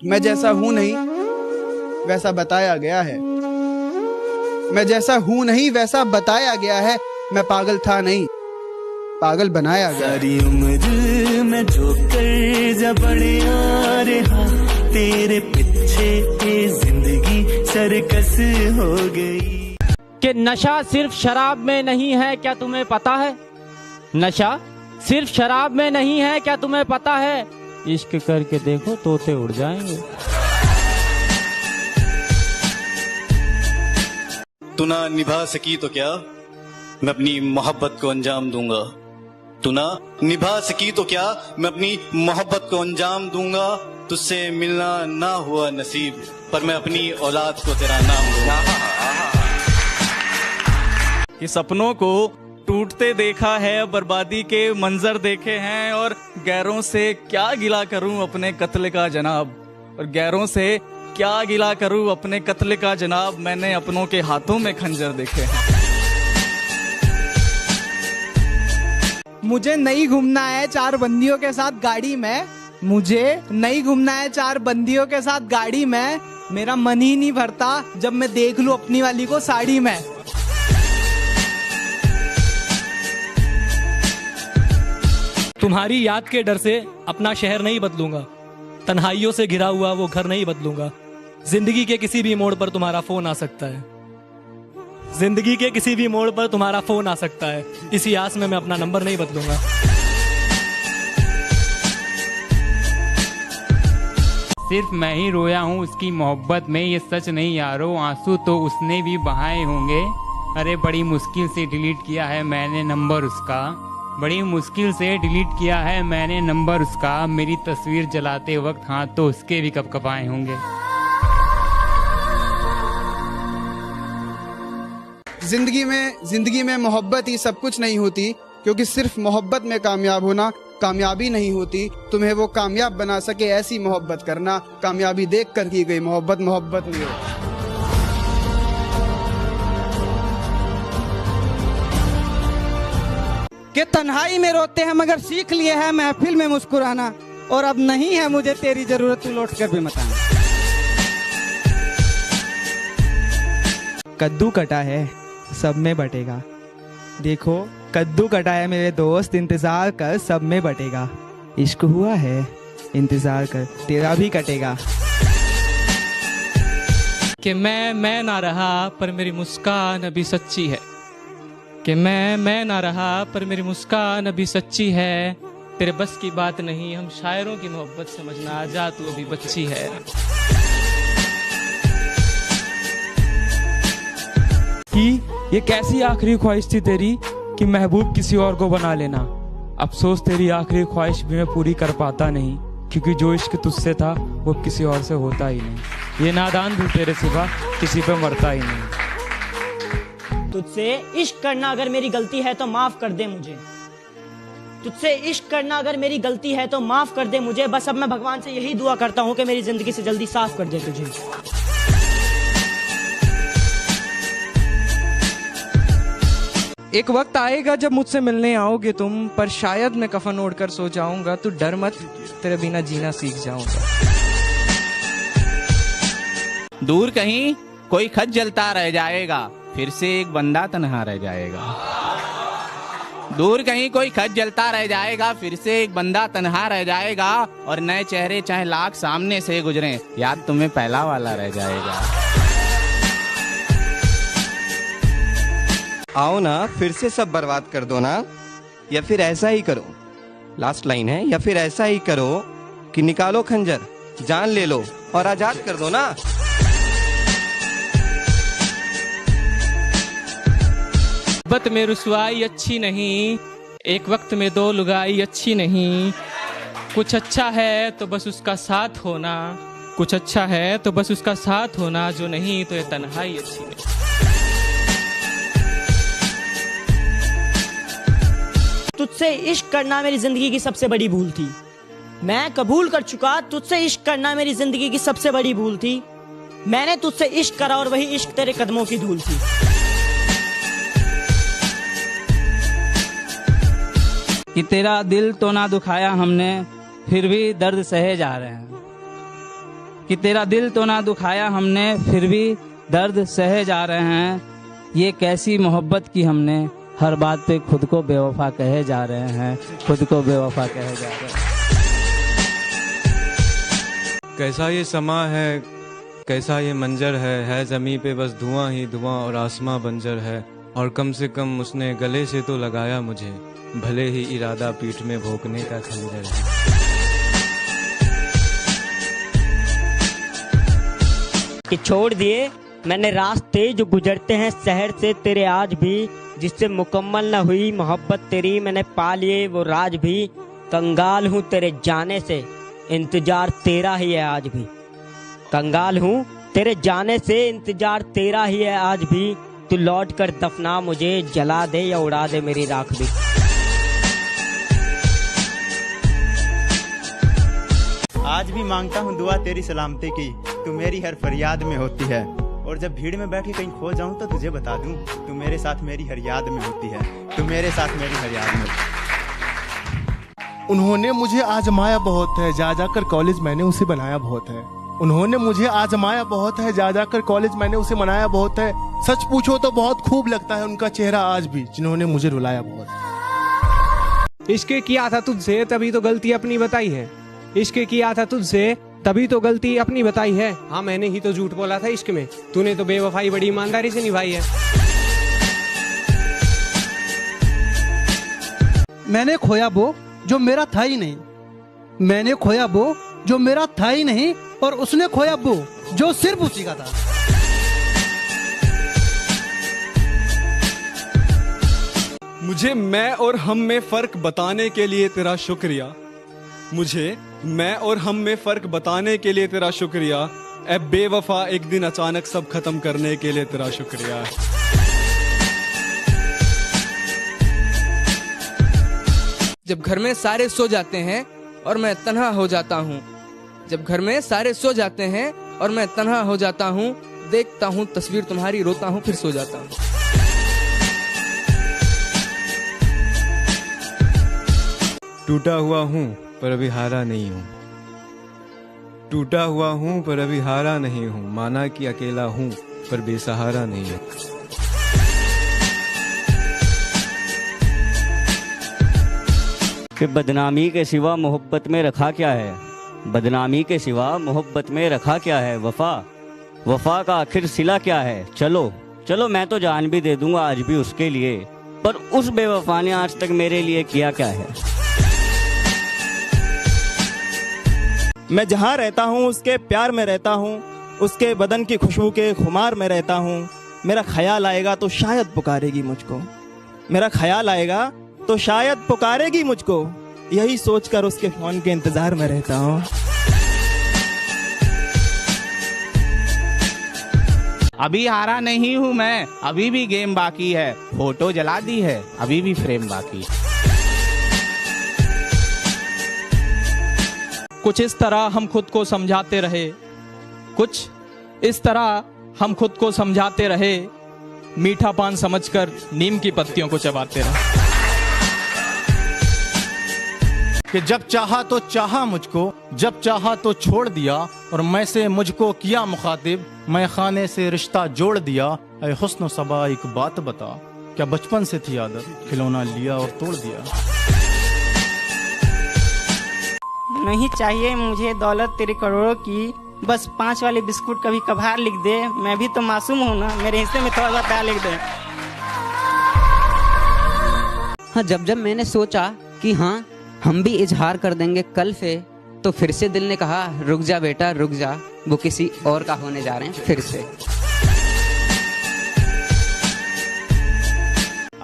मैं जैसा हूं नहीं वैसा बताया गया है। मैं जैसा हूं नहीं वैसा बताया गया है। मैं पागल था नहीं, पागल बनाया गया। सारी उम्र में जो कर्जा बड़े आ रहा, तेरे पीछे जिंदगी सर्कस हो गई। कि नशा सिर्फ शराब में नहीं है, क्या तुम्हें पता है? नशा सिर्फ शराब में नहीं है, क्या तुम्हें पता है? इश्क करके देखो तोते उड़ जाएंगे। तू ना निभा सकी तो क्या, मैं अपनी मोहब्बत को अंजाम दूंगा। तू ना निभा सकी तो क्या, मैं अपनी मोहब्बत को अंजाम दूंगा। तुझसे मिलना ना हुआ नसीब, पर मैं अपनी औलाद को तेरा नाम दूंगा। कि सपनों को टूटते देखा है, बर्बादी के मंजर देखे हैं, और गैरों से क्या गिला करूं अपने कत्ल का जनाब, और गैरों से क्या गिला करूं अपने कत्ल का जनाब। मैंने अपनों के हाथों में खंजर देखे हैं। मुझे नहीं घूमना है चार बंदियों के साथ गाड़ी में, मुझे नहीं घूमना है चार बंदियों के साथ गाड़ी में। मेरा मन ही नहीं भरता जब मैं देख लूं अपनी वाली को साड़ी में। तुम्हारी याद के डर से अपना शहर नहीं बदलूंगा, तन्हाइयों से घिरा हुआ वो घर नहीं बदलूंगा। जिंदगी के किसी भी मोड़ पर तुम्हारा फोन आ सकता है, जिंदगी के किसी भी मोड़ पर तुम्हारा फोन आ सकता है। इसी आस में मैं अपना नंबर नहीं बदलूंगा। सिर्फ मैं ही रोया हूँ उसकी मोहब्बत में, ये सच नहीं यारो, आंसू तो उसने भी बहाए होंगे। अरे बड़ी मुश्किल से डिलीट किया है मैंने नंबर उसका, बड़ी मुश्किल से डिलीट किया है मैंने नंबर उसका। मेरी तस्वीर जलाते वक्त हाथ तो उसके भी कपकपाए होंगे। जिंदगी में मोहब्बत ही सब कुछ नहीं होती, क्योंकि सिर्फ मोहब्बत में कामयाब होना कामयाबी नहीं होती। तुम्हें वो कामयाब बना सके ऐसी मोहब्बत करना। कामयाबी देख कर की गई मोहब्बत मोहब्बत नहीं होती। कि तन्हाई में रोते हैं मगर सीख लिए हैं महफिल में मुस्कुराना, और अब नहीं है मुझे तेरी जरूरत, तू लौट कर भी मत आना। कद्दू कटा है सब में बटेगा, देखो कद्दू कटा है मेरे दोस्त, इंतजार कर सब में बटेगा। इश्क हुआ है इंतजार कर तेरा भी कटेगा। कि मैं ना रहा पर मेरी मुस्कान अभी सच्ची है, कि मैं ना रहा पर मेरी मुस्कान अभी सच्ची है। तेरे बस की बात नहीं हम शायरों की मोहब्बत समझना, आजा तू अभी बच्ची है। कि ये कैसी आखिरी ख्वाहिश थी तेरी कि महबूब किसी और को बना लेना। अफसोस तेरी आखिरी ख्वाहिश भी मैं पूरी कर पाता नहीं, क्योंकि जो इश्क तुझसे था वो किसी और से होता ही नहीं। ये नादान भी तेरे सिवा किसी पे मरता ही नहीं। तुझसे इश्क करना अगर मेरी गलती है तो माफ कर दे मुझे, तुझसे इश्क करना अगर मेरी गलती है तो माफ कर दे मुझे। बस अब मैं भगवान से यही दुआ करता हूँ कि मेरी जिंदगी से जल्दी साफ कर दे तुझे। एक वक्त आएगा जब मुझसे मिलने आओगे तुम, पर शायद मैं कफन ओढ़कर सो जाऊंगा। तू डर मत, तेरे बिना जीना सीख जाऊंगा। दूर कहीं कोई खत जलता रह जाएगा, फिर से एक बंदा तन्हा रह जाएगा। दूर कहीं कोई खत जलता रह जाएगा, फिर से एक बंदा तन्हा रह जाएगा। और नए चेहरे चाहे लाख सामने से गुजरे, याद तुम्हें पहला वाला रह जाएगा। आओ ना फिर से सब बर्बाद कर दो ना, या फिर ऐसा ही करो, लास्ट लाइन है, या फिर ऐसा ही करो कि निकालो खंजर, जान ले लो और आजाद कर दो ना। मोहब्बत में रुसवाई अच्छी नहीं, एक वक्त में दो लुगाई अच्छी नहीं। कुछ अच्छा है तो बस उसका साथ होना, कुछ अच्छा है तो बस उसका साथ होना, जो नहीं तो ये तन्हाई अच्छी नहीं। तुझसे इश्क करना मेरी जिंदगी की सबसे बड़ी भूल थी, मैं कबूल कर चुका। तुझसे इश्क करना मेरी जिंदगी की सबसे बड़ी भूल थी। मैंने तुझसे इश्क करा और वही इश्क तेरे कदमों की धूल थी। कि तेरा दिल तो ना दुखाया हमने, फिर भी दर्द सहे जा रहे हैं। कि तेरा दिल तो ना दुखाया हमने, फिर भी दर्द सहे जा रहे हैं। ये कैसी मोहब्बत की हमने, हर बात पे खुद को बेवफा कहे जा रहे हैं, खुद को बेवफा कहे जा रहे हैं। कैसा ये समा है, कैसा ये मंजर है ज़मीं पे बस धुआं ही धुआं और आसमां बंजर है। और कम से कम उसने गले से तो लगाया मुझे, भले ही इरादा पीठ में भोंकने का खंजर है। कि छोड़ दिए मैंने रास्ते जो गुजरते हैं शहर से तेरे आज भी, जिससे मुकम्मल न हुई मोहब्बत तेरी, मैंने पा लिए वो राज भी। कंगाल हूँ तेरे जाने से, इंतजार तेरा ही है आज भी। कंगाल हूँ तेरे जाने से, इंतजार तेरा ही है आज भी। तू लौट कर दफना मुझे, जला दे या उड़ा दे मेरी राख भी। आज भी मांगता हूँ दुआ तेरी सलामती की, तू मेरी हर फरियाद में होती है। और जब भीड़ में बैठ के कहीं खो जाऊं तो तुझे बता दूं, तू मेरे साथ मेरी हर याद में होती है, तू मेरे साथ मेरी हर याद में। उन्होंने मुझे आजमाया बहुत है, जा जाकर कॉलेज मैंने उसे बनाया बहुत है। उन्होंने मुझे आजमाया बहुत है, जा जाकर कॉलेज मैंने उसे मनाया बहुत है। सच पूछो तो बहुत खूब लगता है उनका चेहरा आज भी, जिन्होंने मुझे रुलाया बहुत। इश्क किया था तुझसे तभी तो गलती अपनी बताई है, इश्क किया था तुझसे तभी तो गलती अपनी बताई है। हाँ मैंने ही तो झूठ बोला था इश्क में, तूने तो बेवफाई बड़ी ईमानदारी से निभाई है। मैंने खोया वो जो मेरा था ही नहीं, मैंने खोया वो जो मेरा था ही नहीं, और उसने खोया वो जो सिर्फ उसी का था। मुझे मैं और हम में फर्क बताने के लिए तेरा शुक्रिया, मुझे मैं और हम में फर्क बताने के लिए तेरा शुक्रिया। ए बेवफा एक दिन अचानक सब खत्म करने के लिए तेरा शुक्रिया। जब घर में सारे सो जाते हैं और मैं तन्हा हो जाता हूँ, जब घर में सारे सो जाते हैं और मैं तन्हा हो जाता हूँ, देखता हूँ तस्वीर तुम्हारी, रोता हूँ फिर सो जाता हूँ। टूटा हुआ हूँ पर अभी हारा नहीं हूँ, टूटा हुआ हूँ पर अभी हारा नहीं हूँ, माना कि अकेला हूँ पर बेसहारा नहीं हूँ। कि बदनामी के सिवा मोहब्बत में रखा क्या है, बदनामी के सिवा मोहब्बत में रखा क्या है। वफा वफा का आखिर सिला क्या है। चलो चलो मैं तो जान भी दे दूंगा आज भी उसके लिए, पर उस बेवफा ने आज तक मेरे लिए किया क्या है। मैं जहाँ रहता हूँ उसके प्यार में रहता हूँ, उसके बदन की खुशबू के खुमार में रहता हूँ। मेरा ख्याल आएगा तो शायद पुकारेगी मुझको, मेरा ख्याल आएगा तो शायद पुकारेगी मुझको, यही सोचकर उसके फोन के इंतजार में रहता हूँ। अभी हारा नहीं हूँ मैं, अभी भी गेम बाकी है, फोटो जला दी है अभी भी फ्रेम बाकी। कुछ इस तरह हम खुद को समझाते रहे, कुछ इस तरह हम खुद को समझाते रहे, मीठा पान समझकर नीम की पत्तियों को चबाते रहे। कि जब चाहा तो चाहा मुझको, जब चाहा तो छोड़ दिया, और मैं से मुझको किया मुखातिब, मैं खाने से रिश्ता जोड़ दिया। ऐ हुस्न सबा एक बात बता, क्या बचपन से थी आदत, खिलौना लिया और तोड़ दिया। नहीं चाहिए मुझे दौलत तेरे करोड़ों की, बस 5 वाली बिस्कुट कभी कभार लिख दे। मैं भी तो मासूम हूँ ना, मेरे हिस्से में थोड़ा सा प्यार लिख दे। हाँ जब जब मैंने सोचा कि हाँ हम भी इजहार कर देंगे कल से, तो फिर से दिल ने कहा रुक जा बेटा रुक जा, वो किसी और का होने जा रहे हैं फिर से।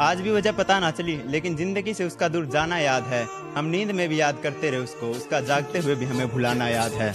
आज भी वजह पता ना चली, लेकिन जिंदगी से उसका दूर जाना याद है। हम नींद में भी याद करते रहे उसको, उसका जागते हुए भी हमें भुलाना याद है।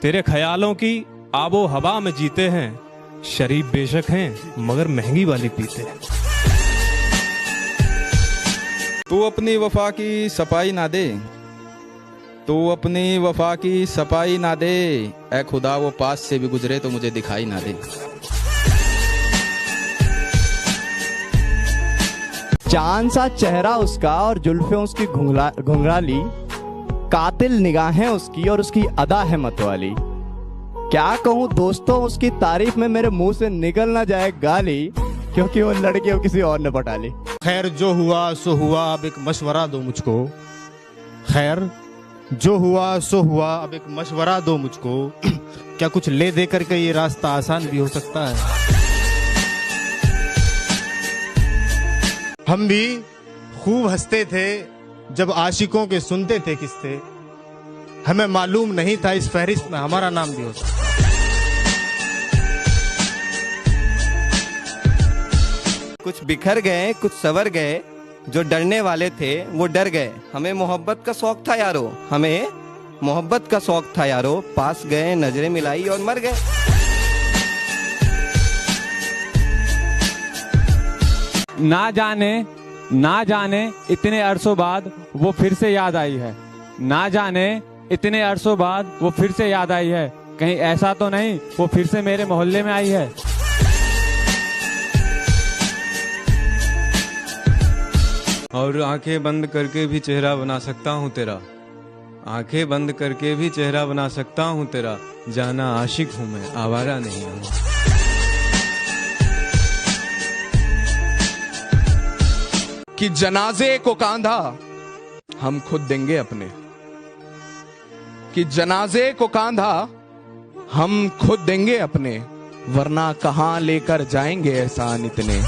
तेरे ख्यालों की आबो हवा में जीते हैं, शरीफ बेशक हैं मगर महंगी वाली पीते हैं। तू अपनी वफा की सफाई ना दे, तू अपनी वफा की सफाई ना दे, ऐ खुदा वो पास से भी गुजरे तो मुझे दिखाई ना दे। चांद सा चेहरा उसका और जुल्फे उसकी घुंघराली, कातिल निगाहें उसकी और उसकी अदा है मतवाली। क्या कहूँ दोस्तों, उसकी तारीफ में मेरे मुंह से निकल ना जाए गाली, क्योंकि वो लड़की अब किसी और ने पटा ली। खैर जो हुआ सो हुआ, अब एक मशवरा दो मुझको। खैर जो हुआ सो हुआ, अब एक मशवरा दो मुझको। क्या कुछ ले दे करके ये रास्ता आसान भी हो सकता है? हम भी खूब हंसते थे जब आशिकों के सुनते थे किस्से। हमें मालूम नहीं था इस फहरिस्त में हमारा नाम भी हो सकता है। कुछ बिखर गए, कुछ सवर गए, जो डरने वाले थे वो डर गए। हमें मोहब्बत का शौक था यारो, हमें मोहब्बत का शौक था यारो। पास गए, नजरें मिलाई और मर गए। ना जाने इतने अरसों बाद वो फिर से याद आई है। ना जाने इतने अरसों बाद वो फिर से याद आई है। कहीं ऐसा तो नहीं वो फिर से मेरे मोहल्ले में आई है। और आंखें बंद करके भी चेहरा बना सकता हूँ तेरा। आंखें बंद करके भी चेहरा बना सकता हूँ तेरा। जाना आशिक हूँ मैं, आवारा नहीं हूँ। कि जनाजे को कांधा हम खुद देंगे अपने। कि जनाजे को कांधा हम खुद देंगे अपने, वरना कहां लेकर जाएंगे एहसान इतने।